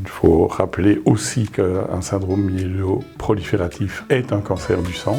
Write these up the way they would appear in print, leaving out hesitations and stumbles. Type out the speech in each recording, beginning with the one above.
Il faut rappeler aussi qu'un syndrome myéloprolifératif est un cancer du sang.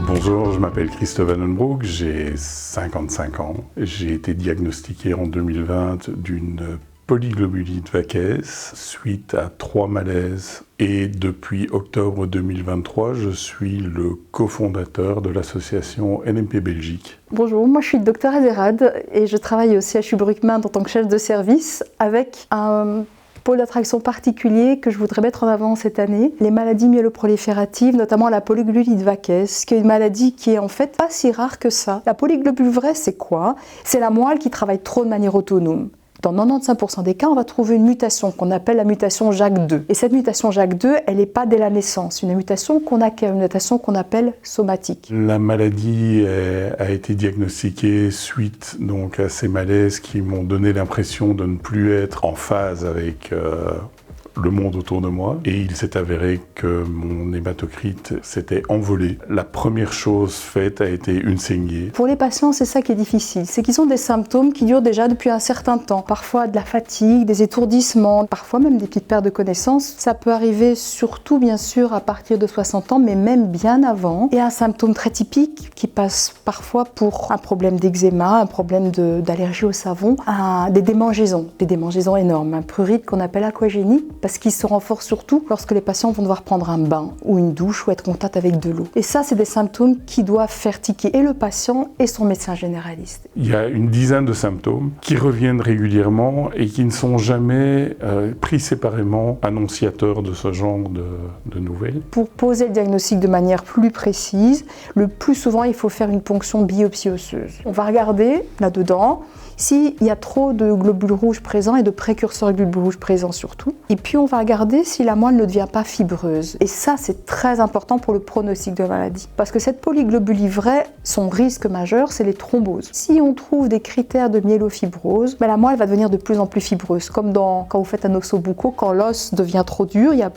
Bonjour, je m'appelle Christophe Vandenbroek, j'ai 55 ans. J'ai été diagnostiqué en 2020 d'une polyglobulite vaqueuse suite à 3 malaises. Et depuis octobre 2023, je suis le cofondateur de l'association NMP Belgique. Bonjour, moi je suis le docteur Azerad et je travaille au CHU Bruckmann en tant que chef de service avec un pôle d'attraction particulier que je voudrais mettre en avant cette année, les maladies myéloprolifératives, notamment la polyglobulite vaqueuse, qui est une maladie qui est en fait pas si rare que ça. La polyglobule vraie, c'est quoi? C'est la moelle qui travaille trop de manière autonome. Dans 95% des cas, on va trouver une mutation qu'on appelle la mutation JAK2. Et cette mutation JAK2, elle n'est pas dès la naissance. Une mutation qu'on acquiert, une mutation qu'on appelle somatique. La maladie a été diagnostiquée suite donc à ces malaises qui m'ont donné l'impression de ne plus être en phase avec le monde autour de moi. Et il s'est avéré que mon hématocrite s'était envolé. La première chose faite a été une saignée. Pour les patients, c'est ça qui est difficile. C'est qu'ils ont des symptômes qui durent déjà depuis un certain temps. Parfois de la fatigue, des étourdissements, parfois même des petites pertes de connaissance. Ça peut arriver surtout, bien sûr, à partir de 60 ans, mais même bien avant. Et un symptôme très typique qui passe parfois pour un problème d'eczéma, un problème d'allergie au savon, des démangeaisons énormes, un prurite qu'on appelle aquagénie, parce qu'il se renforce surtout lorsque les patients vont devoir prendre un bain ou une douche ou être en contact avec de l'eau. Et ça, c'est des symptômes qui doivent faire tiquer et le patient et son médecin généraliste. Il y a une dizaine de symptômes qui reviennent régulièrement et qui ne sont jamais pris séparément annonciateurs de ce genre de nouvelles. Pour poser le diagnostic de manière plus précise, le plus souvent, il faut faire une ponction biopsie osseuse. On va regarder là-dedans s'il y a trop de globules rouges présents et de précurseurs de globules rouges présents surtout. Et puis on va regarder si la moelle ne devient pas fibreuse. Et ça, c'est très important pour le pronostic de la maladie. Parce que cette polyglobulie vraie, son risque majeur, c'est les thromboses. Si on trouve des critères de myélofibrose, la moelle va devenir de plus en plus fibreuse. Comme quand vous faites un ossobuco, quand l'os devient trop dur, il y a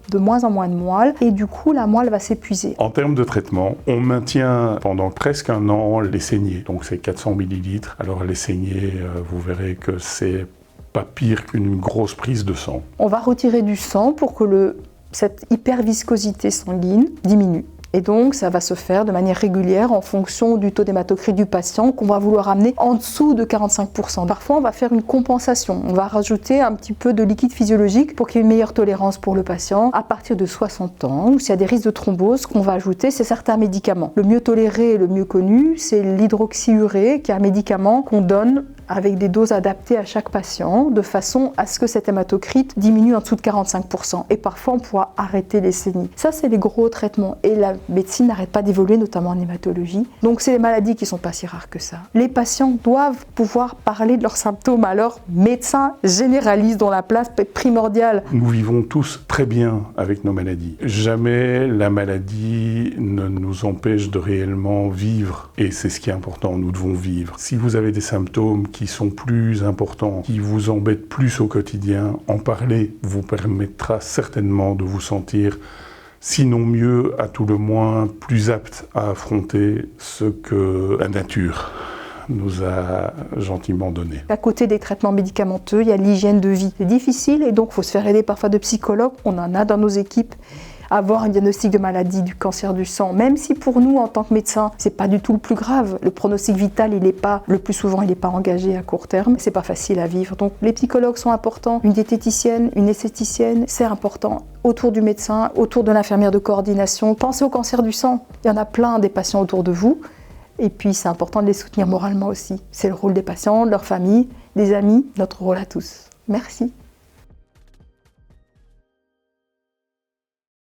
de moins en moins de moelle et du coup la moelle va s'épuiser. En termes de traitement, on maintient pendant presque un an les saignées, donc c'est 400 ml. Alors les saignées, vous verrez que c'est pas pire qu'une grosse prise de sang. On va retirer du sang pour que cette hyperviscosité sanguine diminue. Et donc, ça va se faire de manière régulière en fonction du taux d'hématocrite du patient qu'on va vouloir amener en dessous de 45%. Parfois, on va faire une compensation. On va rajouter un petit peu de liquide physiologique pour qu'il y ait une meilleure tolérance pour le patient. À partir de 60 ans, ou s'il y a des risques de thrombose, ce qu'on va ajouter, c'est certains médicaments. Le mieux toléré et le mieux connu, c'est l'hydroxyurée, qui est un médicament qu'on donne avec des doses adaptées à chaque patient, de façon à ce que cet hématocrite diminue en dessous de 45%. Et parfois, on pourra arrêter les saignées. Ça, c'est les gros traitements. Et la médecine n'arrête pas d'évoluer, notamment en hématologie. Donc, c'est les maladies qui ne sont pas si rares que ça. Les patients doivent pouvoir parler de leurs symptômes à leur médecin généraliste, dont la place est primordiale. Nous vivons tous très bien avec nos maladies. Jamais la maladie ne nous empêche de réellement vivre. Et c'est ce qui est important, nous devons vivre. Si vous avez des symptômes qui sont plus importants, qui vous embêtent plus au quotidien, en parler vous permettra certainement de vous sentir, sinon mieux, à tout le moins plus apte à affronter ce que la nature nous a gentiment donné. À côté des traitements médicamenteux, il y a l'hygiène de vie. C'est difficile et donc il faut se faire aider parfois de psychologues. On en a dans nos équipes. Avoir un diagnostic de maladie du cancer du sang, même si pour nous, en tant que médecins, c'est pas du tout le plus grave. Le pronostic vital, le plus souvent, il n'est pas engagé à court terme. C'est pas facile à vivre. Donc, les psychologues sont importants. Une diététicienne, une esthéticienne, c'est important. Autour du médecin, autour de l'infirmière de coordination. Pensez au cancer du sang. Il y en a plein des patients autour de vous. Et puis, c'est important de les soutenir moralement aussi. C'est le rôle des patients, de leur famille, des amis, notre rôle à tous. Merci.